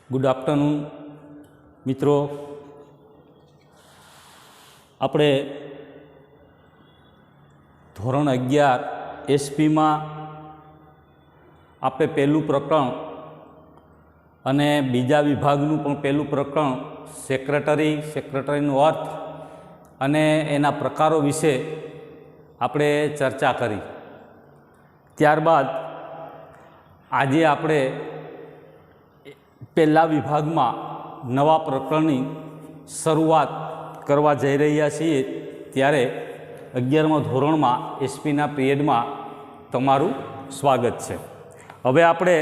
Good afternoon મિત્રો, આપણે ધોરણ 11 એસપીમાં આપણે પહેલું પ્રકરણ અને બીજા વિભાગનું પણ પહેલું પ્રકરણ સેક્રેટરીનો અર્થ અને એના પ્રકારો વિશે આપણે ચર્ચા કરી. ત્યારબાદ આજે આપણે પહેલા વિભાગમાં નવા પ્રકરણની શરૂઆત કરવા જઈ રહ્યા છીએ. ત્યારે 11મા ધોરણમાં એસપીના પિરિયડમાં તમારું સ્વાગત છે. હવે આપણે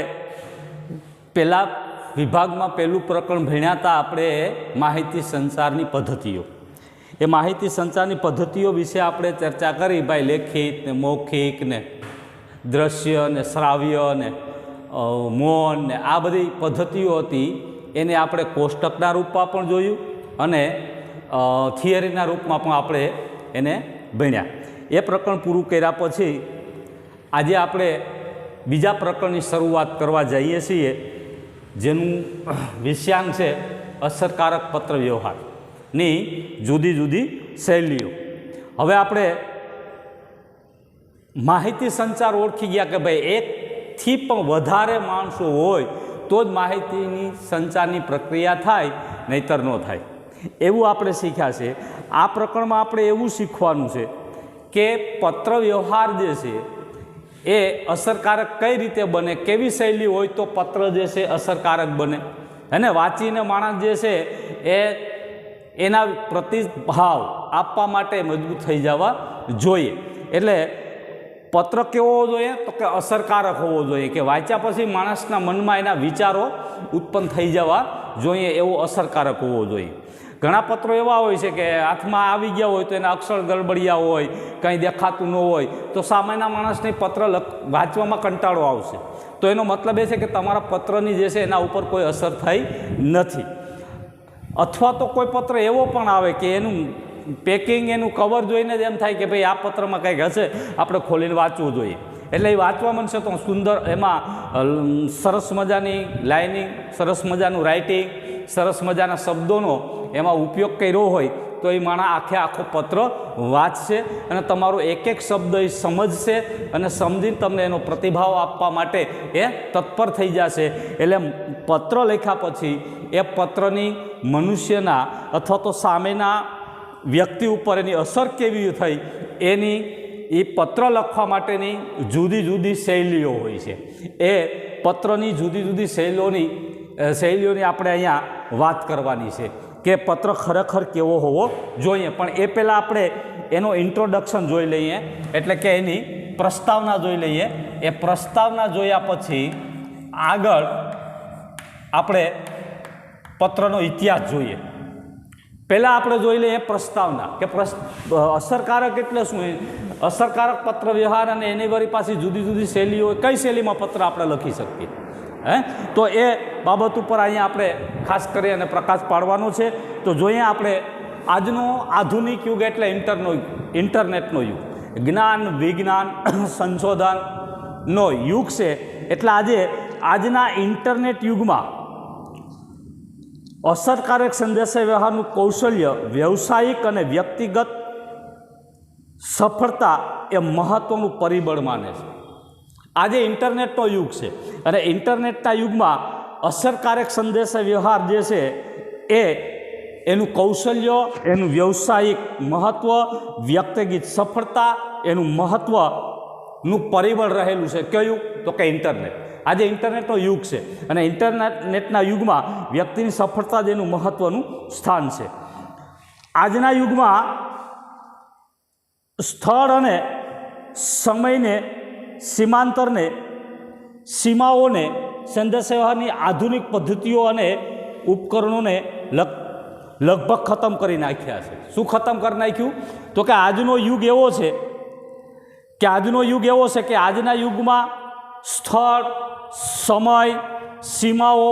પહેલા વિભાગમાં પહેલું પ્રકરણ ભણ્યા હતા આપણે માહિતી સંચારની પદ્ધતિઓ. એ માહિતી સંચારની પદ્ધતિઓ વિશે આપણે ચર્ચા કરી. ભાઈ લેખિત ને મૌખિક ને દ્રશ્ય ને શ્રાવ્ય ને મૌન ને આ બધી પદ્ધતિઓ હતી. એને આપણે કોષ્ટકના રૂપમાં પણ જોયું અને થિયરીના રૂપમાં પણ આપણે એને ભણ્યા. એ પ્રકરણ પૂરું કર્યા પછી આજે આપણે બીજા પ્રકરણની શરૂઆત કરવા જઈએ છીએ, જેનું વિષયાંક છે અસરકારક પત્ર વ્યવહારની જુદી જુદી શૈલીઓ. હવે આપણે માહિતી સંચાર ઓળખી ગયા કે ભાઈ એકથી પણ વધારે માણસો હોય તો જ માહિતીની સંચારની પ્રક્રિયા થાય, નહીતર ન થાય. એવું આપણે શીખ્યા છે. આ પ્રકરણમાં આપણે એવું શીખવાનું છે કે પત્ર વ્યવહાર જે છે એ અસરકારક કઈ રીતે બને, કેવી શૈલી હોય તો પત્ર જે છે અસરકારક બને. અને વાંચીને માણસ જે છે એ એના પ્રતિભાવ આપવા માટે મજબૂત થઈ જવા જોઈએ. એટલે પત્ર કેવો હોવો જોઈએ તો કે અસરકારક હોવો જોઈએ, કે વાંચ્યા પછી માણસના મનમાં એના વિચારો ઉત્પન્ન થઈ જવા જોઈએ, એવો અસરકારક હોવો જોઈએ. ઘણા પત્રો એવા હોય છે કે હાથમાં આવી ગયા હોય તો એના અક્ષર ગડબડિયા હોય, કંઈ દેખાતું ન હોય, તો સામાન્ય માણસને પત્ર વાંચવામાં કંટાળો આવશે. તો એનો મતલબ એ છે કે તમારા પત્રની જે છે એના ઉપર કોઈ અસર થઈ નથી. અથવા તો કોઈ પત્ર એવો પણ આવે કે એનું પેકિંગ, એનું કવર જોઈને જ એમ થાય કે ભાઈ આ પત્રમાં કંઈક હશે, આપણે ખોલીને વાંચવું જોઈએ. એટલે એ વાંચવા માંડશે તો સુંદર એમાં સરસ મજાની લાઇનિંગ, સરસ મજાનું રાઇટિંગ, સરસ મજાના શબ્દોનો એમાં ઉપયોગ કર્યો હોય તો એ માણસ આખો પત્ર વાંચશે અને તમારો એક એક શબ્દ એ સમજશે અને સમજીને તમને એનો પ્રતિભાવ આપવા માટે એ તત્પર થઈ જશે. એટલે પત્ર લખ્યા પછી એ પત્રની મનુષ્યના અથવા તો સામેના વ્યક્તિ ઉપર એની અસર કેવી થઈ, એની એ પત્ર લખવા માટેની જુદી જુદી શૈલીઓ હોય છે. એ પત્રની જુદી જુદી શૈલીઓની આપણે અહીંયા વાત કરવાની છે કે પત્ર ખરેખર કેવો હોવો જોઈએ. પણ એ પહેલાં આપણે એનો ઇન્ટ્રોડક્શન જોઈ લઈએ, એટલે કે એની પ્રસ્તાવના જોઈ લઈએ. એ પ્રસ્તાવના જોયા પછી આગળ આપણે પત્રનો ઇતિહાસ જોઈએ. પહેલાં આપણે જોઈ લઈએ પ્રસ્તાવના, કે અસરકારક એટલે શું? અસરકારક પત્ર વ્યવહાર અને એની વળી પાછી જુદી જુદી શૈલીઓ, કઈ શૈલીમાં પત્ર આપણે લખી શકીએ. તો એ બાબત ઉપર અહીંયા આપણે ખાસ કરી અને પ્રકાશ પાડવાનો છે. તો જોઈએ આપણે આજનો આધુનિક યુગ એટલે ઇન્ટરનેટનો યુગ, જ્ઞાન વિજ્ઞાન સંશોધનનો યુગ છે. એટલે આજના ઇન્ટરનેટ યુગમાં અસરકારક સંદેશા વ્યવહારનું કૌશલ્ય, વ્યવસાયિક અને વ્યક્તિગત સફળતા એ મહત્ત્વનું પરિબળ માને છે. આજે ઇન્ટરનેટનો યુગ છે અને ઇન્ટરનેટના યુગમાં અસરકારક સંદેશા વ્યવહાર જે છે એ એનું કૌશલ્ય, એનું વ્યવસાયિક મહત્ત્વ, વ્યક્તિગત સફળતા, એનું મહત્ત્વનું પરિબળ રહેલું છે. કયું? તો કે ઇન્ટરનેટ. આજે ઇન્ટરનેટનો યુગ છે અને ઇન્ટરનેટના યુગમાં વ્યક્તિની સફળતા જ એનું મહત્ત્વનું સ્થાન છે. આજના યુગમાં સ્થળ અને સમયને, સીમાંતરને, સીમાઓને સંદેશાવ્યવહારની આધુનિક પદ્ધતિઓ અને ઉપકરણોને લગભગ ખતમ કરી નાખ્યા છે. શું ખતમ કરી નાખ્યું? તો કે આજનો યુગ એવો છે કે આજના યુગમાં સ્થળ, સમય, સીમાઓ,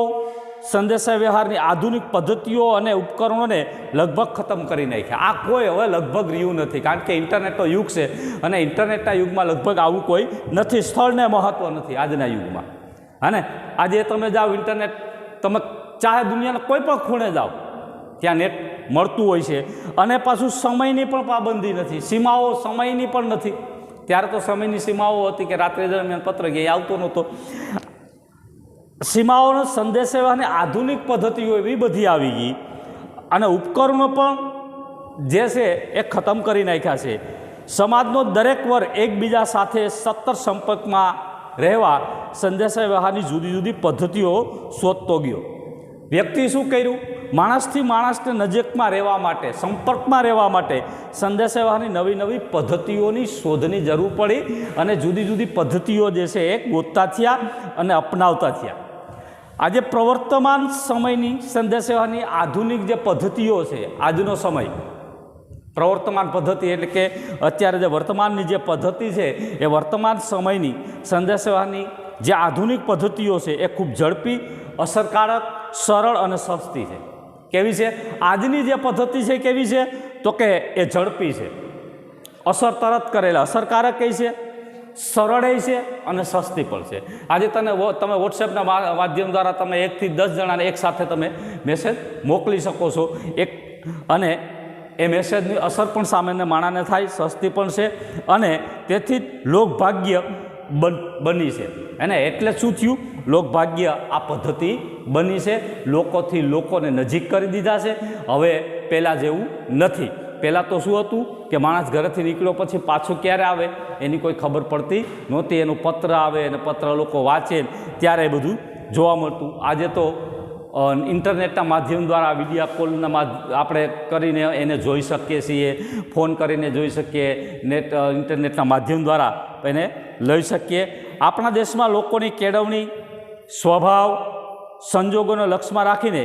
સંદેશાવ્યવહારની આધુનિક પદ્ધતિઓ અને ઉપકરણોને લગભગ ખતમ કરી નાખ્યા. આ કોઈ હવે લગભગ રહ્યું નથી, કારણ કે ઇન્ટરનેટનો યુગ છે અને ઇન્ટરનેટના યુગમાં લગભગ આવું કોઈ નથી. સ્થળને મહત્ત્વ નથી આજના યુગમાં. અને આજે તમે જાઓ ઇન્ટરનેટ, તમે ચાહે દુનિયાના કોઈ પણ ખૂણે જાઓ ત્યાં નેટ મળતું હોય છે. અને પાછું સમયની પણ પાબંદી નથી, સીમાઓ સમયની પણ નથી. ત્યારે તો સમયની સીમાઓ હતી કે રાત્રે દરમિયાન પત્ર કે આવતો નહોતો. સીમાઓનો સંદેશ સેવાની આધુનિક પદ્ધતિઓ એવી બધી આવી ગઈ અને ઉપકરણો પણ જે છે એ ખતમ કરી નાખ્યા છે. સમાજનો દરેક વર્ગ એકબીજા સાથે સતત સંપર્કમાં રહેવા સંદેશા વ્યવહારની જુદી જુદી પદ્ધતિઓ શોધતો ગયો. વ્યક્તિ શું કર્યું? માણસથી માણસને નજીકમાં રહેવા માટે, સંપર્કમાં રહેવા માટે સંદેશા વ્યવહારની નવી નવી પદ્ધતિઓની શોધની જરૂર પડી અને જુદી જુદી પદ્ધતિઓ જે છે એ ગોતતા થયા અને અપનાવતા થયા. આજે પ્રવર્તમાન સમયની સંદેશા વ્યવહારની આધુનિક જે પદ્ધતિઓ છે, આજનો સમય પ્રવર્તમાન પદ્ધતિ એટલે કે અત્યારે જે વર્તમાનની જે પદ્ધતિ છે એ વર્તમાન સમયની સંદેશા વ્યવહારની જે આધુનિક પદ્ધતિઓ છે એ ખૂબ ઝડપી, અસરકારક, સરળ અને સસ્તી છે. કેવી છે આજની જે પદ્ધતિ છે? કેવી છે તો કે એ ઝડપી છે, અસર તરત કરેલા, અસરકારક કઈ છે, સરળ છે અને સસ્તી પણ છે. આજે તમે વોટ્સએપના માધ્યમ દ્વારા તમે 1 થી 10 જણાને એકસાથે તમે મેસેજ મોકલી શકો છો. અને એ મેસેજની અસર પણ સામાન્ય માણસને થાય, સસ્તી પણ છે અને તેથી જ લોકભાગ્ય બની છે. અને એટલે શું થયું? લોકભાગ્ય આ પદ્ધતિ બની છે, લોકોથી લોકોને નજીક કરી દીધા છે. હવે પહેલાં જેવું નથી. પહેલાં તો શું હતું કે માણસ ઘરેથી નીકળ્યો પછી પાછું ક્યારે આવે એની કોઈ ખબર પડતી નહોતી. એનું પત્ર આવે અને પત્ર લોકો વાંચે ત્યારે એ બધું જોવા મળતું. આજે તો ઇન્ટરનેટના માધ્યમ દ્વારા વિડીયો કોલના આપણે કરીને એને જોઈ શકીએ છીએ, ફોન કરીને જોઈ શકીએ, ઇન્ટરનેટના માધ્યમ દ્વારા એને લઈ શકીએ. આપણા દેશમાં લોકોની કેળવણી, સ્વભાવ, સંજોગોને લક્ષ્યમાં રાખીને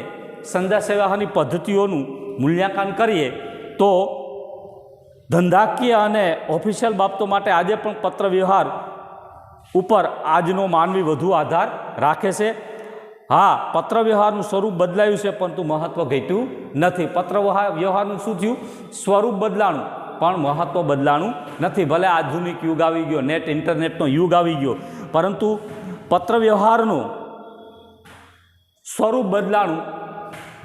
સંદેશા વ્યવહારની પદ્ધતિઓનું મૂલ્યાંકન કરીએ તો ધંધાકીય અને ઓફિશિયલ બાબતો માટે આજે પણ પત્ર વ્યવહાર ઉપર આજનો માનવી વધુ આધાર રાખે છે. હા, પત્ર વ્યવહારનું સ્વરૂપ બદલાયું છે પરંતુ મહત્ત્વ ઘટ્યું નથી. પત્ર વ્યવહારનું શું થયું? સ્વરૂપ બદલાણું પણ મહત્ત્વ બદલાણું નથી. ભલે આધુનિક યુગ આવી ગયો, નેટ ઇન્ટરનેટનો યુગ આવી ગયો, પરંતુ પત્ર વ્યવહારનું સ્વરૂપ બદલાણું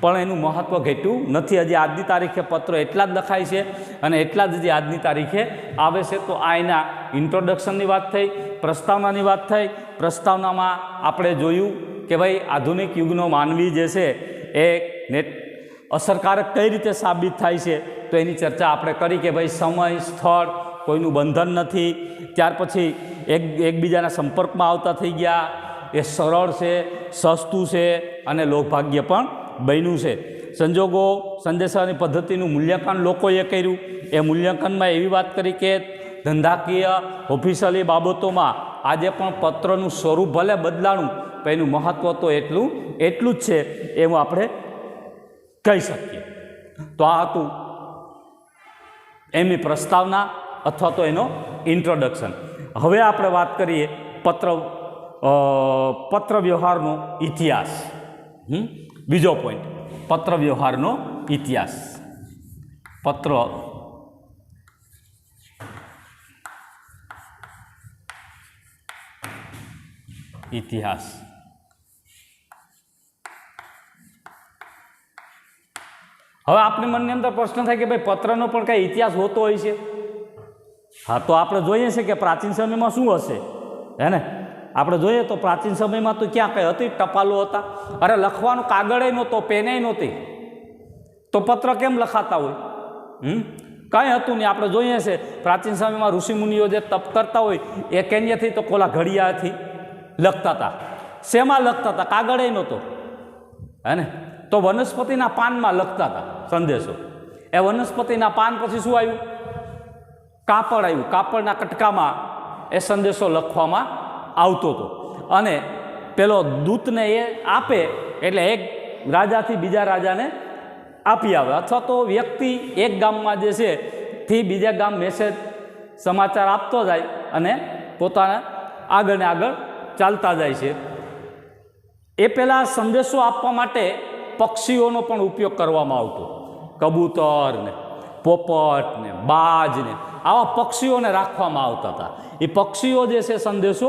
પણ એનું મહત્ત્વ ઘટ્યું નથી. હજી આજની તારીખે પત્રો એટલા જ લખાય છે અને એટલા જ હજી આજની તારીખે આવે છે. તો આ એના ઇન્ટ્રોડક્શનની વાત થઈ, પ્રસ્તાવનાની વાત થઈ. પ્રસ્તાવનામાં આપણે જોયું કે ભાઈ આધુનિક યુગનો માનવી જે છે એ નેટ અસરકારક કઈ રીતે સાબિત થાય છે તો એની ચર્ચા આપણે કરી કે ભાઈ સમય, સ્થળ કોઈનું બંધન નથી. ત્યાર પછી એકબીજાના સંપર્કમાં આવતા થઈ ગયા. એ સરળ છે, સસ્તું છે અને લોકભાગ્ય પણ બન્યું છે. સંજોગો સંદેશાની પદ્ધતિનું મૂલ્યાંકન લોકોએ કર્યું. એ મૂલ્યાંકનમાં એવી વાત કરી કે ધંધાકીય, ઓફિશિયલી બાબતોમાં આજે પણ પત્રનું સ્વરૂપ ભલે બદલાણું પણ એનું મહત્ત્વ તો એટલું જ છે એવું આપણે કહી શકીએ. તો આ હતું એમની પ્રસ્તાવના અથવા તો એનો ઇન્ટ્રોડક્શન. હવે આપણે વાત કરીએ પત્ર વ્યવહારનો ઇતિહાસ. બીજો પોઈન્ટ, પત્ર વ્યવહારનો ઇતિહાસ. પત્ર ઇતિહાસ. હવે આપણી મનની અંદર પ્રશ્ન થાય કે ભાઈ પત્રનો પણ કંઈ ઇતિહાસ હોતો હોય છે. હા, તો આપણે જોઈએ છે કે પ્રાચીન સમયમાં શું હશે, હે ને? આપણે જોઈએ તો પ્રાચીન સમયમાં તો ક્યાં કંઈ હતી? ટપાલો હતા. અરે લખવાનું કાગળે નહોતો, પેને નહોતી, તો પત્ર કેમ લખાતા હોય? કંઈ હતું નહીં. આપણે જોઈએ છે પ્રાચીન સમયમાં ઋષિમુનિઓ જે તપ કરતા હોય એ કેન્યાથી તો કોલા ઘડિયાળથી લખતા હતા. શેમાં લખતા હતા? કાગળે નહોતો, હે ને? તો વનસ્પતિના પાનમાં લખતા હતા સંદેશો. એ વનસ્પતિના પાન પછી શું આવ્યું? કાપડ આવ્યું. કાપડના કટકામાં એ સંદેશો લખવામાં આવતો હતો અને પેલો દૂતને એ આપે એટલે એક રાજાથી બીજા રાજાને આપી આવે, અથવા તો વ્યક્તિ એક ગામમાં જે છે થી બીજા ગામ મેસેજ સમાચાર આપતો જાય અને પોતાના આગળ ને આગળ ચાલતા જાય છે. એ પહેલાં સંદેશો આપવા માટે પક્ષીઓનો પણ ઉપયોગ કરવામાં આવતો. કબૂતર ને પોપટ ને બાજ ને આવા પક્ષીઓને રાખવામાં આવતા હતા. એ પક્ષીઓ જે છે સંદેશો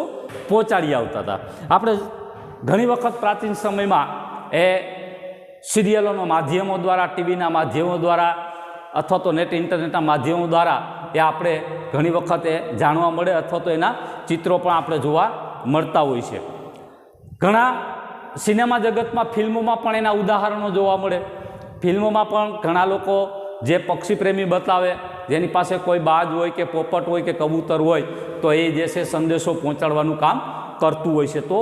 પહોંચાડી આવતા હતા. આપણે ઘણી વખત પ્રાચીન સમયમાં એ સિરિયલોના માધ્યમો દ્વારા, ટીવીના માધ્યમો દ્વારા અથવા તો નેટ ઇન્ટરનેટના માધ્યમો દ્વારા એ આપણે ઘણી વખતે જાણવા મળે અથવા તો એના ચિત્રો પણ આપણે જોવા મળતા હોય છે. ઘણા સિનેમા જગતમાં, ફિલ્મોમાં પણ એના ઉદાહરણો જોવા મળે. ફિલ્મોમાં પણ ઘણા લોકો જે પક્ષી પ્રેમી બતાવે, જેની પાસે કોઈ બાજ હોય કે પોપટ હોય કે કબૂતર હોય, તો એ જે છે સંદેશો પહોંચાડવાનું કામ કરતું હોય છે. તો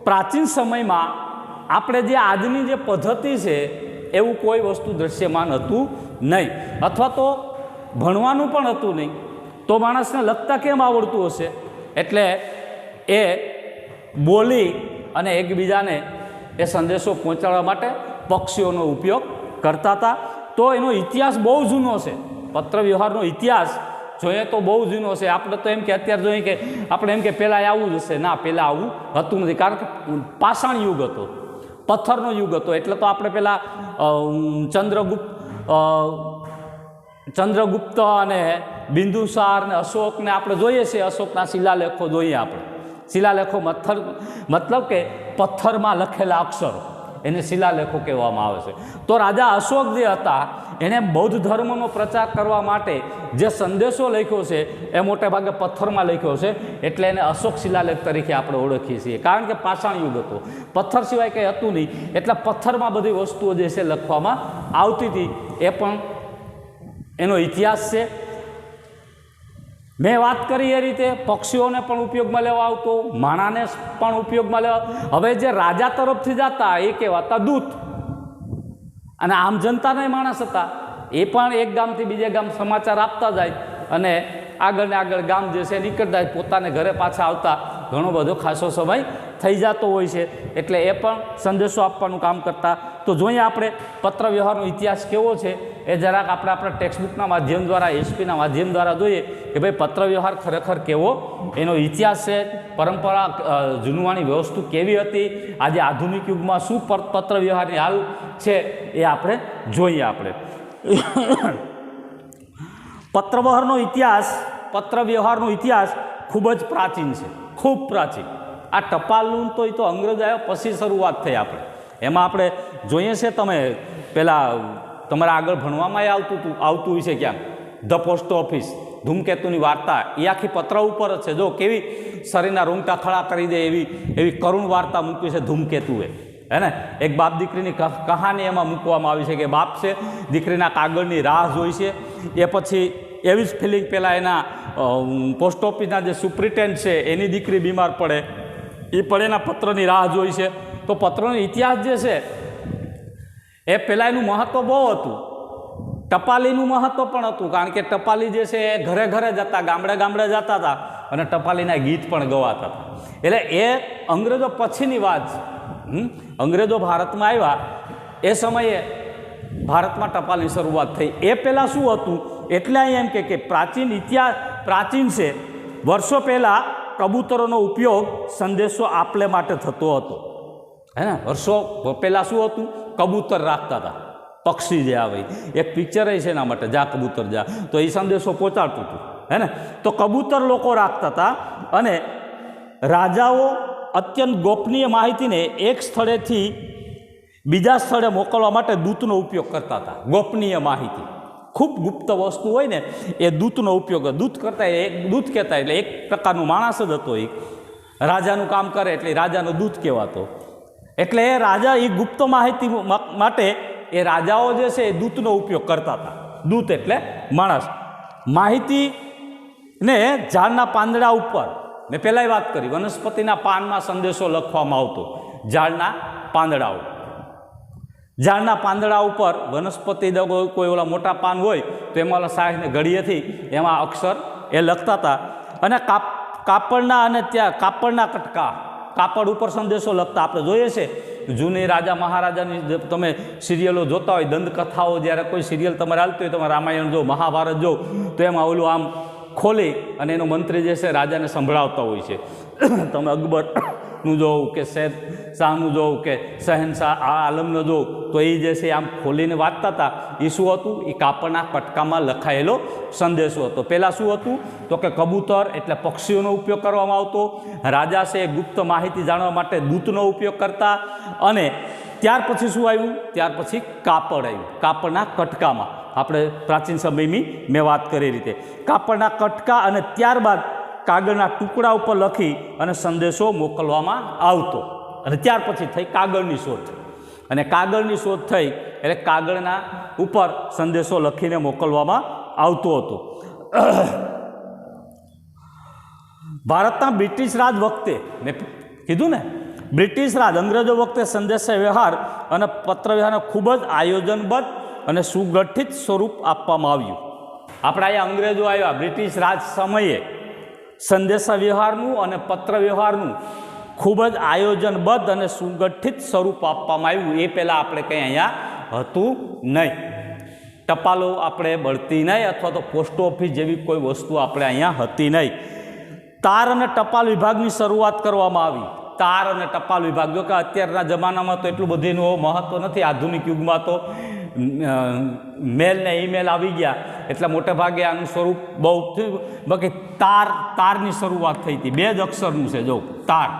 પ્રાચીન સમયમાં આપણે જે આજની જે પદ્ધતિ છે એવું કોઈ વસ્તુ દૃશ્યમાન હતું નહીં, અથવા તો ભણવાનું પણ હતું નહીં, તો માણસને લખતા કેમ આવડતું હશે? એટલે એ બોલી અને એકબીજાને એ સંદેશો પહોંચાડવા માટે પક્ષીઓનો ઉપયોગ કરતા હતા. તો એનો ઇતિહાસ બહુ જૂનો છે. પત્ર વ્યવહારનો ઇતિહાસ જોઈએ તો બહુ જૂનો છે. આપણે તો એમ કે અત્યારે જોઈએ કે આપણે એમ કે પહેલાં આવું જ હશે. ના, પહેલાં આવું હતું નથી, કારણ કે પાષાણ યુગ હતો, પથ્થરનો યુગ હતો. એટલે તો આપણે પહેલાં ચંદ્રગુપ્ત અને બિંદુસાર ને અશોકને આપણે જોઈએ છીએ. અશોકના શિલાલેખો જોઈએ આપણે. શિલાલેખો મતલબ કે પથ્થરમાં લખેલા અક્ષરો, એને શિલાલેખો કહેવામાં આવે છે. તો રાજા અશોક જે હતા એણે બૌદ્ધ ધર્મનો પ્રચાર કરવા માટે જે સંદેશો લખ્યો છે એ મોટે ભાગે પથ્થરમાં લખ્યો છે, એટલે એને અશોક શિલાલેખ તરીકે આપણે ઓળખીએ છીએ. કારણ કે પાષાણ યુગ હતો, પથ્થર સિવાય કંઈ હતું નહીં, એટલે પથ્થરમાં બધી વસ્તુઓ જે છે લખવામાં આવતી હતી. એ પણ એનો ઇતિહાસ છે. મેં વાત કરી એ રીતે પક્ષીઓને પણ ઉપયોગમાં લેવા આવતો, માણાને પણ ઉપયોગમાં લેવા. હવે જે રાજા તરફથી જતા એ કહેવાતા દૂત, અને આમ જનતાના માણસ હતા. એ પણ એક ગામથી બીજે ગામ સમાચાર આપતા જાય અને આગળ ને આગળ ગામ જે છે નીકળતા જાય, પોતાને ઘરે પાછા આવતા ઘણો બધો ખાસો સમય થઈ જતો હોય છે. એટલે એ પણ સંદેશો આપવાનું કામ કરતા. તો જોઈએ આપણે પત્ર વ્યવહારનો ઇતિહાસ કેવો છે એ જરાક આપણે આપણા ટેક્સ્ટબુકના માધ્યમ દ્વારા, એસપીના માધ્યમ દ્વારા જોઈએ કે ભાઈ પત્ર વ્યવહાર ખરેખર કેવો એનો ઇતિહાસ છે, પરંપરા જૂનવાણી વસ્તુ કેવી હતી, આજે આધુનિક યુગમાં શું પત્ર વ્યવહારની હાલ છે એ આપણે જોઈએ. આપણે પત્ર વ્યવહારનો ઇતિહાસ ખૂબ જ પ્રાચીન છે, ખૂબ પ્રાચીન. આ ટપાલનું તો એ તો અંગ્રેજ આવ્યા પછી શરૂઆત થઈ. આપણે એમાં આપણે જોઈએ છે, તમે પહેલાં તમારે આગળ ભણવામાં આવતું હોય છે ક્યાંક, ધ પોસ્ટ ઓફિસ, ધૂમકેતુની વાર્તા, એ આખી પત્ર ઉપર જ છે. જો કેવી શરીરના રૂંગટા ખડા કરી દે એવી કરુણ વાર્તા મૂકી છે ધૂમકેતુએ, હે ને. એક બાપ દીકરીની કહાની એમાં મૂકવામાં આવી છે કે બાપ છે દીકરીના કાગળની રાહ જોઈ છે. એ પછી એવી જ ફિલિંગ પહેલાં એના પોસ્ટ ઓફિસના જે સુપ્રિન્ટેન્ડન્ટ છે એની દીકરી બીમાર પડે, એ પણ એના પત્રની રાહ જોઈ છે. તો પત્રનો ઇતિહાસ જે છે એ પહેલાં એનું મહત્ત્વ બહુ હતું. ટપાલીનું મહત્ત્વ પણ હતું, કારણ કે ટપાલી જે છે એ ઘરે ઘરે જતા, ગામડે ગામડે જતા હતા અને ટપાલીના ગીત પણ ગવાતા હતા. એટલે એ અંગ્રેજો પછીની વાત છે. અંગ્રેજો ભારતમાં આવ્યા એ સમયે ભારતમાં ટપાલની શરૂઆત થઈ. એ પહેલાં શું હતું, એટલે અહીં એમ કે પ્રાચીન ઇતિહાસ પ્રાચીન છે. વર્ષો પહેલાં કબૂતરોનો ઉપયોગ સંદેશો આપલે માટે થતો હતો, હે ને. વર્ષો પહેલાં શું હતું, કબૂતર રાખતા હતા. પક્ષી જે આવે એક પિક્ચર છે એના માટે, જા કબૂતર જા, તો એ સંદેશો પહોંચાડતું હતું, હે ને. તો કબૂતર લોકો રાખતા હતા અને રાજાઓ અત્યંત ગોપનીય માહિતીને એક સ્થળેથી બીજા સ્થળે મોકલવા માટે દૂતનો ઉપયોગ કરતા હતા. ગોપનીય માહિતી, ખૂબ ગુપ્ત વસ્તુ હોય ને, એ દૂતનો ઉપયોગ. દૂત કરતા દૂત કહેતા, એટલે એક પ્રકારનો માણસ જ હતો. એ રાજાનું કામ કરે એટલે રાજાનો દૂત કહેવાતો. એટલે એ રાજા એ ગુપ્ત માહિતી માટે એ રાજાઓ જે છે એ દૂતનો ઉપયોગ કરતા હતા. દૂત એટલે માણસ. માહિતીને ઝાડના પાંદડા ઉપર, મેં પહેલાંય વાત કરી, વનસ્પતિના પાનમાં સંદેશો લખવામાં આવતો. ઝાડના પાંદડા ઉપર વનસ્પતિ કોઈ ઓલા મોટા પાન હોય તો એમાં ઓલા સાહેબને ઘડીએથી એમાં અક્ષર એ લખતા હતા. અને કાપડના અને ત્યાં કાપડના કટકા, કાપડ ઉપર સંદેશો લખતા. આપણે જોઈએ છે જૂની રાજા મહારાજાની તમે સિરિયલો જોતા હોય, દંતકથાઓ, જ્યારે કોઈ સિરિયલ તમારે હાલતી હોય, તમે રામાયણ જો, મહાભારત જો, તો એમાં ઓલું આમ ખોલી અને એનો મંત્રી જે છે રાજાને સંભળાવતા હોય છે. તમે અકબરનું જોવું કે શાહનું જોવું કે શહેનશાહ આલમનું જોવું, તો એ જે છે આમ ખોલીને વાંચતા હતા. એ શું હતું, એ કાપડના કટકામાં લખાયેલો સંદેશો હતો. પહેલાં શું હતું તો કે કબૂતર એટલે પક્ષીઓનો ઉપયોગ કરવામાં આવતો. રાજા છે ગુપ્ત માહિતી જાણવા માટે દૂતનો ઉપયોગ કરતા. અને ત્યાર પછી શું આવ્યું? ત્યાર પછી કાપડ આવ્યું. કાપડના કટકામાં આપણે પ્રાચીન સમયની મેં વાત કરી રીતે કાપડના કટકા અને ત્યારબાદ કાગળના ટુકડા ઉપર લખી અને સંદેશો મોકલવામાં આવતો. અને ત્યાર પછી થઈ કાગળની શોધ. અને કાગળની શોધ થઈ એટલે કાગળના ઉપર સંદેશો લખીને મોકલવામાં આવતો હતો. ભારતના બ્રિટિશ રાજ વખતે મેં કીધું ને, બ્રિટિશ રાજ અંગ્રેજો વખતે સંદેશા વ્યવહાર અને પત્ર વ્યવહારને ખૂબ જ આયોજનબદ્ધ અને સુગઠિત સ્વરૂપ આપવામાં આવ્યું. આપણે અહીંયા અંગ્રેજો આવ્યા બ્રિટિશ રાજ સમયે સંદેશા વ્યવહારનું અને પત્ર વ્યવહારનું ખૂબ જ આયોજનબદ્ધ અને સુગઠિત સ્વરૂપ આપવામાં આવ્યું. એ પહેલાં આપણે કંઈ અહીંયા હતું નહીં. ટપાલો આપણે મળતી નહીં અથવા તો પોસ્ટ ઓફિસ જેવી કોઈ વસ્તુ આપણે અહીંયા હતી નહીં. તાર અને ટપાલ વિભાગની શરૂઆત કરવામાં આવી. તાર અને ટપાલ વિભાગ, જો કે અત્યારના જમાનામાં તો એટલું બધું મહત્ત્વ નથી. આધુનિક યુગમાં તો મેલ ને ઈમેલ આવી ગયા એટલે મોટે ભાગે આનું સ્વરૂપ બહુ થયું. બાકી તારની શરૂઆત થઈ હતી. 2 જ અક્ષરનું છે. જો તાર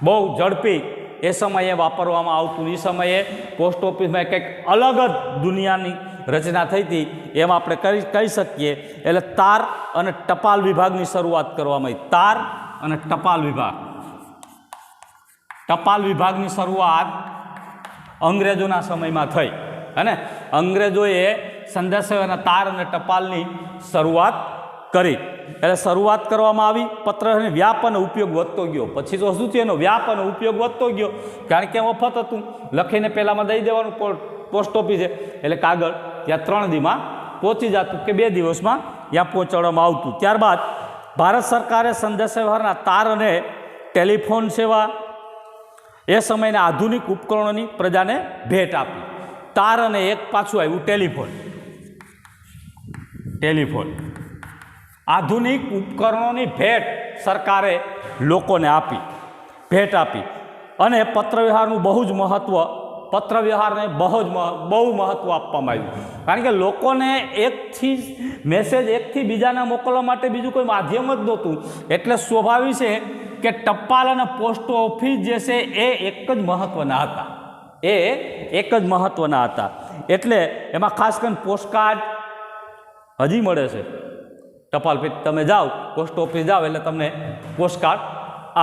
બહુ ઝડપી એ સમયે વાપરવામાં આવતું. એ સમયે પોસ્ટ ઓફિસમાં કંઈક અલગ જ દુનિયાની રચના થઈ હતી એમ આપણે કહી શકીએ. એટલે તાર અને ટપાલ વિભાગની શરૂઆત કરવામાં આવી. તાર અને ટપાલ વિભાગ. ટપાલ વિભાગની શરૂઆત અંગ્રેજોના સમયમાં થઈ. અને અંગ્રેજોએ સંદેશા તાર અને ટપાલની શરૂઆત કરી. એટલે શરૂઆત કરવામાં આવી. પત્રનો વ્યાપ અને ઉપયોગ વધતો ગયો. પછી તો શું થયું? એનો વ્યાપ અને ઉપયોગ વધતો ગયો. કારણ કે મફત હતું. લખીને પહેલાંમાં દઈ દેવાનું પોસ્ટ ઓફિસે, એટલે કાગળ ત્યાં 3 દીમાં પહોંચી જતું કે 2 દિવસમાં ત્યાં પહોંચાડવામાં આવતું. ત્યારબાદ ભારત સરકારે સંદેશા વ્યવહારના તાર અને ટેલિફોન સેવા એ સમયના આધુનિક ઉપકરણોની પ્રજાને ભેટ આપી. તાર અને એક પાછું આવ્યું ટેલિફોન. ટેલિફોન આધુનિક ઉપકરણોની ભેટ સરકારે લોકોને આપી, ભેટ આપી. અને પત્રવ્યવહારનું બહુ જ મહત્ત્વ, પત્રવ્યવહારને બહુ મહત્ત્વ આપવામાં આવ્યું. કારણ કે લોકોને મેસેજ એકથી બીજાને મોકલવા માટે બીજું કોઈ માધ્યમ જ નહોતું. એટલે સ્વાભાવિક છે કે ટપાલ અને પોસ્ટ ઓફિસ જે છે એ એક જ મહત્ત્વના હતા. એ એક જ મહત્ત્વના હતા. એટલે એમાં ખાસ કરીને પોસ્ટકાર્ડ હજી મળે છે. ટપાલ તમે જાઓ, પોસ્ટ ઓફિસ જાઓ એટલે તમને પોસ્ટકાર્ડ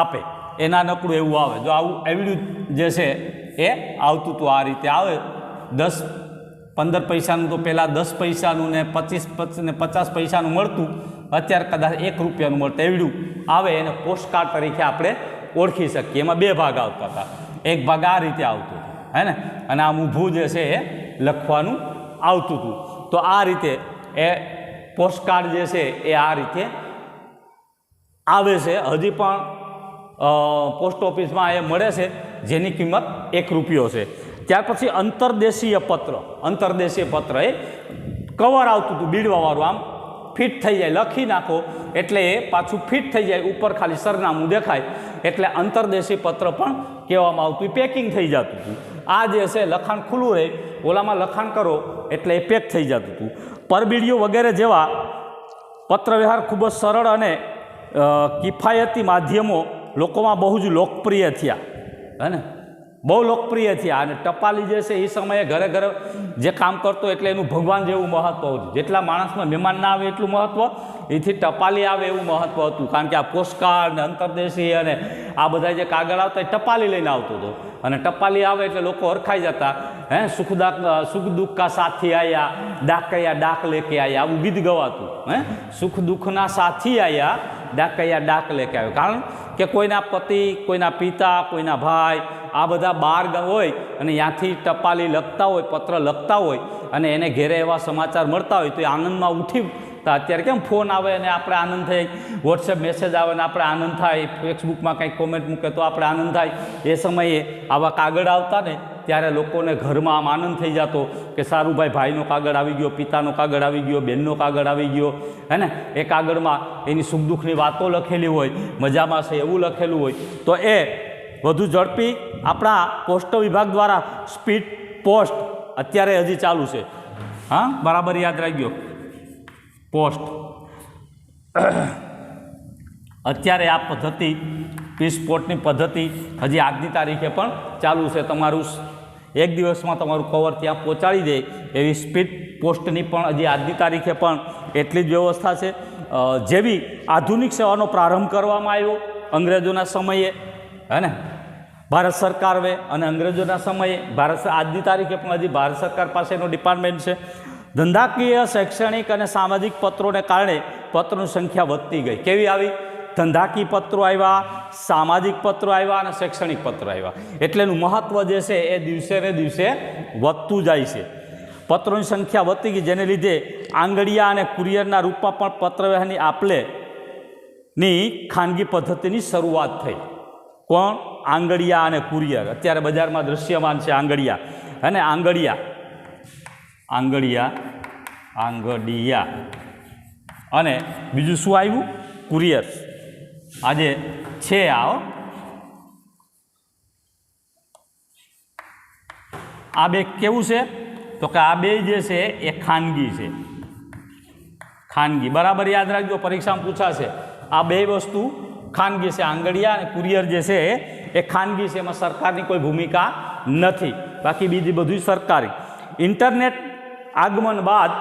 આપે. એના નકડું એવું આવે. જો આવું એવડું જે છે એ આવતું હતું. આ રીતે આવે. 10-15 પૈસાનું તો પહેલાં 10 પૈસાનું ને 25 ને 50 પૈસાનું મળતું. અત્યારે કદાચ 1 રૂપિયાનું મળતું. એવડું આવે. એને પોસ્ટકાર્ડ તરીકે આપણે ઓળખી શકીએ. એમાં 2 ભાગ આવતા હતા. એક ભાગ આ રીતે આવતો હતો, હે ને, અને આમ ઊભું જે છે એ લખવાનું આવતું હતું. તો આ રીતે એ પોસ્ટકાર્ડ જે છે એ આ રીતે આવે છે. હજી પણ પોસ્ટ ઓફિસમાં એ મળે છે, જેની કિંમત 1 રૂપિયો છે. ત્યાર પછી અંતરદેશીય પત્ર. અંતરદેશીય પત્ર એ કવર આવતું હતું બીડવાવાળું. આમ ફિટ થઈ જાય, લખી નાખો એટલે એ પાછું ફિટ થઈ જાય. ઉપર ખાલી સરનામું દેખાય એટલે અંતરદેશી પત્ર પણ કહેવામાં આવતું. એ પેકિંગ થઈ જતું હતું. આ જે છે લખાણ ખુલ્લું રહે, ઓલામાં લખાણ કરો એટલે એ પેક થઈ જતું હતું. પરબીડીઓ વગેરે જેવા પત્રવ્યવહાર ખૂબ જ સરળ અને કિફાયતી માધ્યમો લોકોમાં બહુ જ લોકપ્રિય થયા, હે ને, બહુ લોકપ્રિય થયા. અને ટપાલી જે છે એ સમયે ઘરે ઘરે જે કામ કરતો એટલે એનું ભગવાન જેવું મહત્ત્વ હતું. જેટલા માણસમાં મહેમાન ના આવે એટલું મહત્ત્વ, એથી ટપાલી આવે એવું મહત્ત્વ હતું. કારણ કે આ પોસ્ટકાર્ડ ને અંતરદેશી અને આ બધા જે કાગળ આવતા એ ટપાલી લઈને આવતો હતો. અને ટપાલી આવે એટલે લોકો હરખાઈ જતા. હે, સુખ દુઃખ કા સાથી આયા, ડાકૈયા ડાક લેકે આયા, આવું ગીત ગવાતું. હે, સુખ દુઃખના સાથી આયા, ડાકૈયા ડાક લેકે આવ્યો. કારણ કે કોઈના પતિ, કોઈના પિતા, કોઈના ભાઈ આ બધા બહાર હોય અને ત્યાંથી ટપાલી લખતા હોય, પત્ર લખતા હોય અને એને ઘેરે એવા સમાચાર મળતા હોય તો એ આનંદમાં ઉઠી. તો અત્યારે કેમ ફોન આવે અને આપણે આનંદ થાય, વોટ્સએપ મેસેજ આવે ને આપણે આનંદ થાય, ફેસબુકમાં કંઈક કોમેન્ટ મૂકે તો આપણે આનંદ થાય. એ સમયે આવા કાગળ આવતા ને ત્યારે લોકોને ઘરમાં આમ આનંદ થઈ જતો કે સારું ભાઈ, ભાઈનો કાગળ આવી ગયો, પિતાનો કાગળ આવી ગયો, બહેનનો કાગળ આવી ગયો, હે ને. એ કાગળમાં એની સુખ દુઃખની વાતો લખેલી હોય, મજામાં છે એવું લખેલું હોય. તો એ વધુ ઝડપી આપણા પોસ્ટ વિભાગ દ્વારા સ્પીડ પોસ્ટ અત્યારે હજી ચાલુ છે. હા, બરાબર યાદ રાખજો. પોસ્ટ અત્યારે આ પદ્ધતિ, સ્પીડ પોસ્ટની પદ્ધતિ હજી આજની તારીખે પણ ચાલુ છે. તમારું એક દિવસમાં તમારું કવર ત્યાં પહોંચાડી દે એવી સ્પીડ પોસ્ટની પણ હજી આજની તારીખે પણ એટલી જ વ્યવસ્થા છે. જેવી આધુનિક સેવાનો પ્રારંભ કરવામાં આવ્યો અંગ્રેજોના સમયે, હે ને, ભારત સરકારે અને અંગ્રેજોના સમયે આજની તારીખે પણ હજી ભારત સરકાર પાસેનો ડિપાર્ટમેન્ટ છે. ધંધાકીય, શૈક્ષણિક અને સામાજિક પત્રોને કારણે પત્રોની સંખ્યા વધતી ગઈ. કેવી આવી? ધંધાકીય પત્રો આવ્યા, સામાજિક પત્રો આવ્યા અને શૈક્ષણિક પત્રો આવ્યા. એટલે એનું મહત્ત્વ જે છે એ દિવસે ને દિવસે વધતું જાય છે. પત્રોની સંખ્યા વધતી ગઈ, જેને લીધે આંગડિયા અને કુરિયરના રૂપમાં પણ પત્રવ્યવહારની આપલેની ખાનગી પદ્ધતિની શરૂઆત થઈ. કોણ? આંગડિયા અને કુરિયર. અત્યારે બજારમાં દૃશ્યમાન છે આંગડિયા, હે ને, આંગડિયા અને બીજું શું આવ્યું? કુરિયર. આજે છે આ બે કેવું છે? તો કે આ બે જે છે એ ખાનગી છે. ખાનગી, બરાબર યાદ રાખજો, પરીક્ષામાં પૂછાશે. આ બે વસ્તુ ખાનગી છે. આંગડિયા અને કુરિયર જે છે એ ખાનગી છે, એમાં સરકારની કોઈ ભૂમિકા નથી. બાકી બીજી બધું સરકારી. ઇન્ટરનેટ આગમન બાદ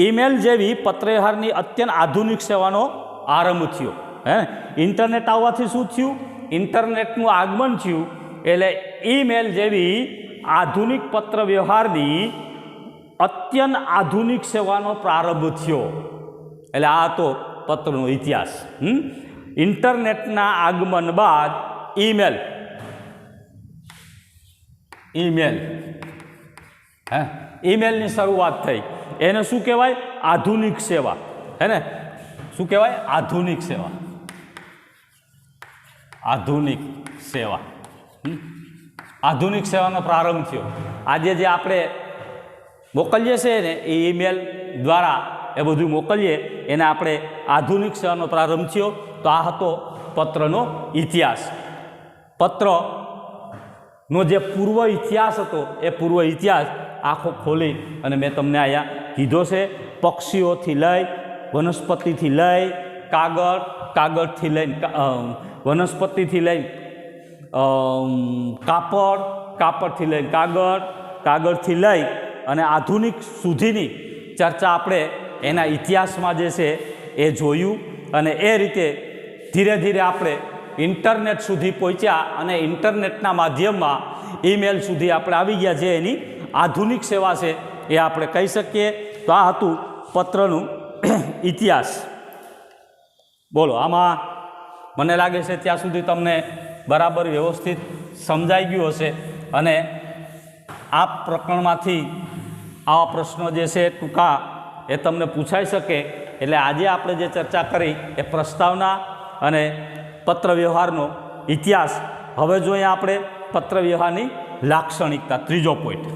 ઈમેલ જેવી પત્રવ્યવહારની અત્યંત આધુનિક સેવાનો આરંભ થયો. હે, ઇન્ટરનેટ આવવાથી શું થયું? ઇન્ટરનેટનું આગમન થયું એટલે ઈમેલ જેવી આધુનિક પત્ર વ્યવહારની અત્યંત આધુનિક સેવાનો પ્રારંભ થયો. એટલે આ તો પત્રનો ઇતિહાસ. ઇન્ટરનેટના આગમન બાદ ઈમેલ હે, ઈમેલની શરૂઆત થઈ. એને શું કહેવાય? આધુનિક સેવા. હે ને, શું કહેવાય? આધુનિક સેવા. આધુનિક સેવા. આધુનિક સેવાનો પ્રારંભ થયો. આજે જે આપણે મોકલીએ છીએ ને એ ઈમેલ દ્વારા એ બધું મોકલીએ, એને આપણે આધુનિક સેવાનો પ્રારંભ થયો. તો આ હતો પત્રનો ઇતિહાસ. પત્રનો જે પૂર્વ ઇતિહાસ હતો એ પૂર્વ ઇતિહાસ આખો ખોલી અને મેં તમને અહીંયા કીધો છે. પક્ષીઓથી લઈ, વનસ્પતિથી લઈ, કાગળથી લઈને વનસ્પતિથી લઈ કાપડથી લઈને કાગળથી લઈ અને આધુનિક સુધીની ચર્ચા આપણે એના ઇતિહાસમાં જે છે એ જોયું. અને એ રીતે ધીરે ધીરે આપણે ઇન્ટરનેટ સુધી પહોંચ્યા અને ઇન્ટરનેટના માધ્યમમાં ઈમેલ સુધી આપણે આવી ગયા. જે એની આધુનિક સેવા છે એ આપણે કહી શકીએ. તો આ હતું પત્રનું ઇતિહાસ. બોલો, આમાં મને લાગે છે ત્યાં સુધી તમને બરાબર વ્યવસ્થિત સમજાઈ ગયું હશે અને આ પ્રકરણમાંથી આવા પ્રશ્નો જે છે ટૂંકા એ તમને પૂછાઈ શકે. એટલે આજે આપણે જે ચર્ચા કરી એ પ્રસ્તાવના અને પત્ર વ્યવહારનો ઇતિહાસ. હવે જોઈએ આપણે પત્ર વ્યવહારની લાક્ષણિકતા. ત્રીજો પોઈન્ટ,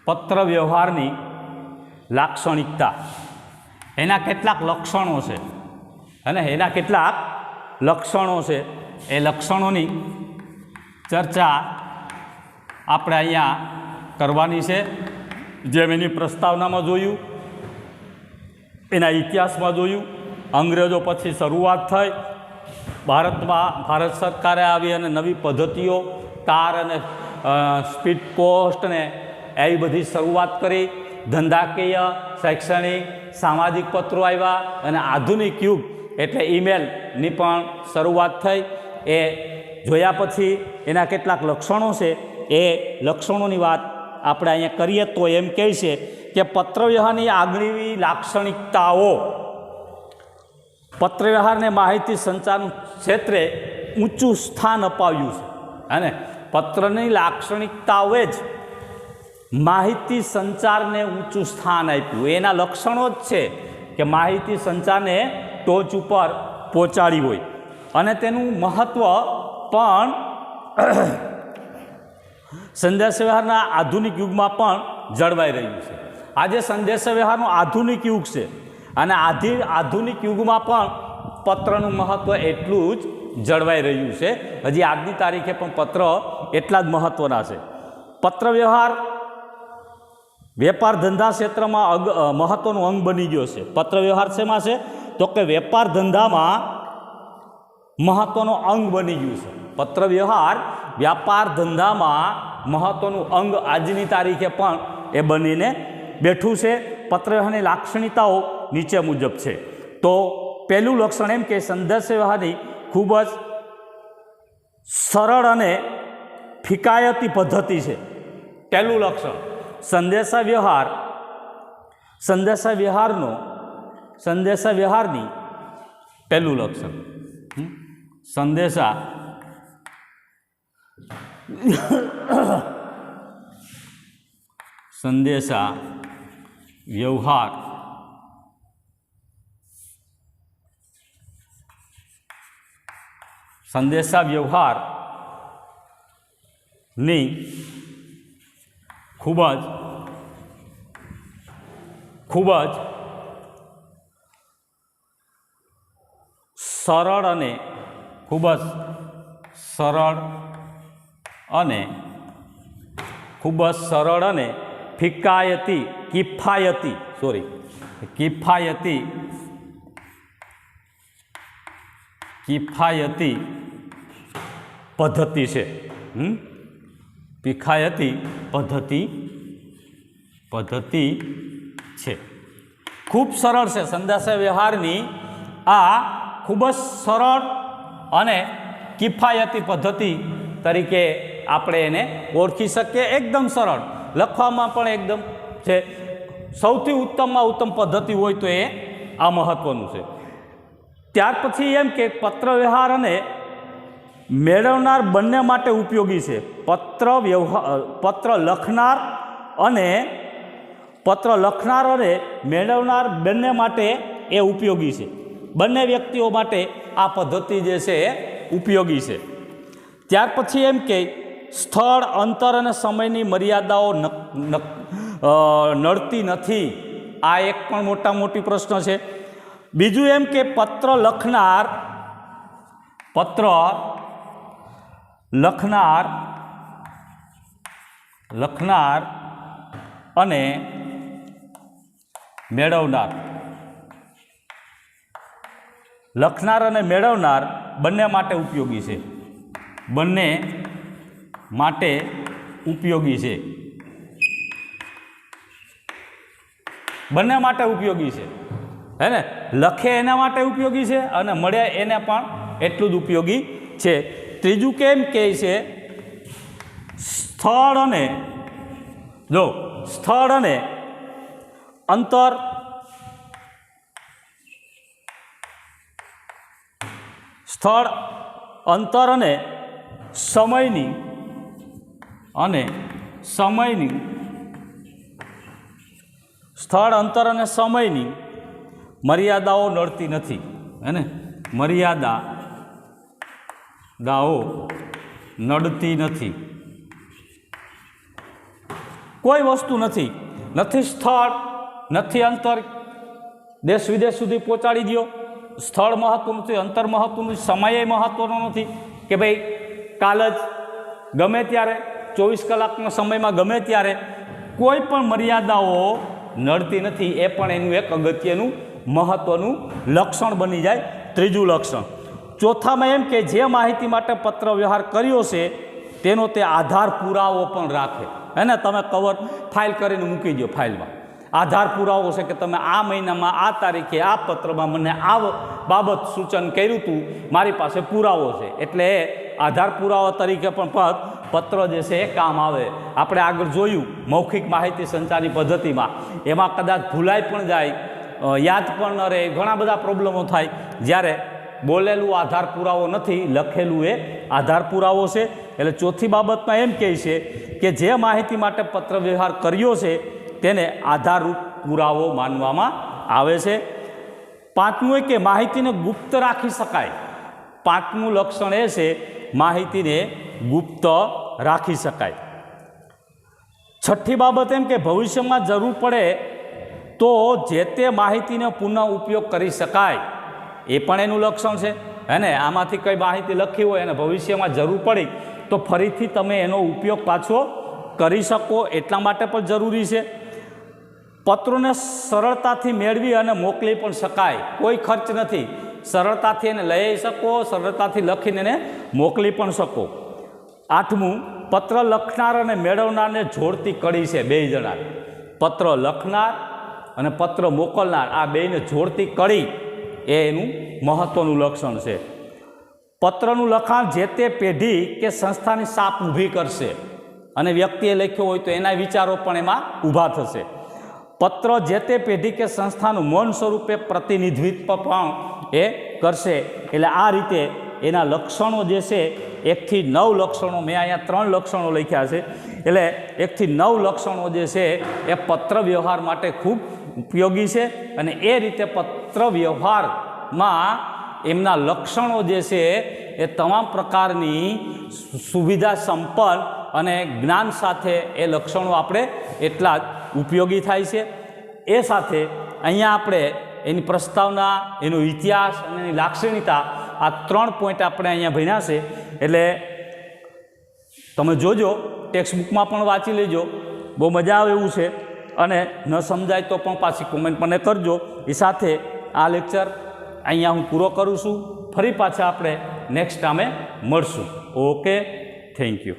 પત્ર વ્યવહારની લાક્ષણિકતા. એના કેટલાક લક્ષણો છે અને એના કેટલાક લક્ષણો છે. એ લક્ષણોની ચર્ચા આપણે અહીંયા કરવાની છે. જેમ એની પ્રસ્તાવનામાં જોયું, એના ઇતિહાસમાં જોયું, અંગ્રેજો પછી શરૂઆત થઈ, ભારત સરકારે આવી અને નવી પદ્ધતિઓ, તાર અને સ્પીડ પોસ્ટ ને એવી બધી શરૂઆત કરી. ધંધાકીય, શૈક્ષણિક, સામાજિક પત્રો આવ્યા અને આધુનિક યુગ એટલે ઈમેલની પણ શરૂઆત થઈ. એ જોયા પછી એના કેટલાક લક્ષણો છે. એ લક્ષણોની વાત આપણે અહીંયા કરીએ તો એમ કહે છે કે પત્રવ્યવહારની આગળની લાક્ષણિકતાઓ પત્રવ્યવહારને માહિતી સંચાર ક્ષેત્રે ઊંચું સ્થાન અપાવ્યું છે. અને પત્રની લાક્ષણિકતાઓએ જ માહિતી સંચારને ઊંચું સ્થાન આપ્યું. એના લક્ષણો જ છે કે માહિતી સંચારને ટોચ ઉપર પહોંચાડી હોય અને તેનું મહત્ત્વ પણ સંદેશાવ્યવહારના આધુનિક યુગમાં પણ જળવાઈ રહ્યું છે. આજે સંદેશાવ્યવહારનો આધુનિક યુગ છે અને આધુનિક યુગમાં પણ પત્રનું મહત્ત્વ એટલું જ જળવાઈ રહ્યું છે. હજી આજની તારીખે પણ પત્ર એટલા જ મહત્ત્વના છે. પત્ર વ્યવહાર વેપાર ધંધા ક્ષેત્રમાં મહત્ત્વનું અંગ બની ગયો છે. પત્ર વ્યવહાર શેમાં છે? તો કે વેપાર ધંધામાં મહત્વનો અંગ બની ગયું છે. પત્ર વ્યવહાર વ્યાપાર ધંધામાં મહત્વનું અંગ આજની તારીખે પણ એ બનીને બેઠું છે. પત્ર વ્યવહારની લાક્ષણિકતાઓ નીચે મુજબ છે. તો પહેલું લક્ષણ એમ કે સંદેશ વ્યવહારની ખૂબ જ સરળ અને ફિકાયતી પદ્ધતિ છે. પહેલું લક્ષણ સંદેશા વ્યવહારની પહેલું લક્ષણ સંદેશા વ્યવહાર ની ખૂબ જ સરળ અને કિફાયતી પદ્ધતિ છે. કિફાયતી પદ્ધતિ છે. ખૂબ સરળ છે. સંદેશા વ્યવહારની આ ખૂબ જ સરળ અને કિફાયતી પદ્ધતિ તરીકે આપણે એને ઓળખી શકીએ. એકદમ સરળ, લખવામાં પણ એકદમ છે. સૌથી ઉત્તમમાં ઉત્તમ પદ્ધતિ હોય તો એ આ મહત્વનું છે. ત્યાર પછી એમ કે પત્ર વ્યવહાર અને મેળવનાર બંને માટે ઉપયોગી છે. પત્ર લખનાર અને મેળવનાર બંને માટે એ ઉપયોગી છે. બંને વ્યક્તિઓ માટે આ પદ્ધતિ જે છે એ ઉપયોગી છે. ત્યાર પછી એમ કે સ્થળ, અંતર અને સમયની મર્યાદાઓ નડતી નથી. આ એક પણ મોટી પ્રશ્ન છે. બીજું એમ કે પત્ર લખનાર અને મેળવનાર બંને માટે ઉપયોગી છે. હે ને? લખે એના માટે ઉપયોગી છે અને મળે એને પણ એટલું જ ઉપયોગી છે. ત્રીજું કેમ કહે છે? સ્થળ અને અંતર અને સમયની મર્યાદાઓ નડતી નથી. હે ને? મર્યાદાઓ નડતી નથી. કોઈ વસ્તુ નથી સ્થળ, નથી અંતર, દેશ વિદેશ સુધી પહોંચાડી દો. સ્થળ મહત્વનું નથી, અંતર મહત્વનું, સમય મહત્વનો નથી કે ભાઈ કાલ જ ગમે ત્યારે 24 કલાકના સમયમાં ગમે ત્યારે. કોઈ પણ મર્યાદાઓ નડતી નથી. એ પણ એનું એક અગત્યનું મહત્વનું લક્ષણ બની જાય. ત્રીજું લક્ષણ. ચોથામાં એમ કે જે માહિતી માટે પત્ર વ્યવહાર કર્યો છે તેનો તે આધાર પુરાવો પણ રાખે. હે ને? તમે કવર ફાઇલ કરીને મૂકી દો. ફાઇલમાં આધાર પુરાવો છે કે તમે આ મહિનામાં આ તારીખે આ પત્રમાં મને આ બાબત સૂચન કર્યું હતું, મારી પાસે પુરાવો છે. એટલે એ આધાર પુરાવા તરીકે પણ પત્ર જે છે એ કામ આવે. આપણે આગળ જોયું મૌખિક માહિતી સંચારની પદ્ધતિમાં, એમાં કદાચ ભૂલાઈ પણ જાય, યાદ પણ ન રહે, ઘણા બધા પ્રોબ્લેમો થાય. જ્યારે બોલેલું આધાર પુરાવો નથી, લખેલું એ આધાર પુરાવો છે. એટલે ચોથી બાબતમાં એમ કહે છે કે જે માહિતી માટે પત્ર વ્યવહાર કર્યો છે તેને આધારરૂપ પુરાવો માનવામાં આવે છે. પાંચમું કે માહિતીને ગુપ્ત રાખી શકાય. પાંચમું લક્ષણ એ છે માહિતીને ગુપ્ત રાખી શકાય. છઠ્ઠી બાબત એમ કે ભવિષ્યમાં જરૂર પડે તો જે તે માહિતીનો પુનઃ ઉપયોગ કરી શકાય. એ પણ એનું લક્ષણ છે. હે ને? આમાંથી કઈ માહિતી લખી હોય અને ભવિષ્યમાં જરૂર પડી તો ફરીથી તમે એનો ઉપયોગ પાછો કરી શકો, એટલા માટે પણ જરૂરી છે. પત્રોને સરળતાથી મેળવી અને મોકલી પણ શકાય. કોઈ ખર્ચ નથી. સરળતાથી એને લઈ શકો, સરળતાથી લખીને એને મોકલી પણ શકો. 8મું, પત્ર લખનાર અને મેળવનારને જોડતી કડી છે બે જણા. પત્ર લખનાર અને પત્ર મોકલનાર આ બેને જોડતી કડી એ એનું મહત્ત્વનું લક્ષણ છે. પત્રનું લખાણ જે તે પેઢી કે સંસ્થાની સાપ ઊભી કરશે અને વ્યક્તિએ લખ્યો હોય તો એના વિચારો પણ એમાં ઊભા થશે. પત્ર જે તે પેઢી કે સંસ્થાનું મૌન સ્વરૂપે પ્રતિનિધિત્વ પણ એ કરશે. એટલે આ રીતે એના લક્ષણો જે છે 1 થી 9 લક્ષણો, મેં અહીંયા 3 લક્ષણો લખ્યા છે. એટલે 1 થી 9 લક્ષણો જે છે એ પત્ર વ્યવહાર માટે ખૂબ ઉપયોગી છે. અને એ રીતે પત્ર વ્યવહારમાં એમના લક્ષણો જે છે એ તમામ પ્રકારની સુવિધા સંપન્ન અને જ્ઞાન સાથે એ લક્ષણો આપણે એટલા જ ઉપયોગી થાય છે. એ સાથે અહીંયા આપણે એની પ્રસ્તાવના, એનો ઇતિહાસ અને એની લાક્ષણિકતા આ 3 પોઈન્ટ આપણે અહીંયા ભણ્યા છે. એટલે તમે જોજો, ટેક્સ્ટબુકમાં પણ વાંચી લેજો, બહુ મજા આવે એવું છે. અને ન સમજાય તો પણ પાછી કોમેન્ટ મને કરજો. એ સાથે આ લેક્ચર અહીંયા હું પૂરો કરું છું. ફરી પાછા આપણે નેક્સ્ટ ટાઈમે મળશું. Okay, thank you.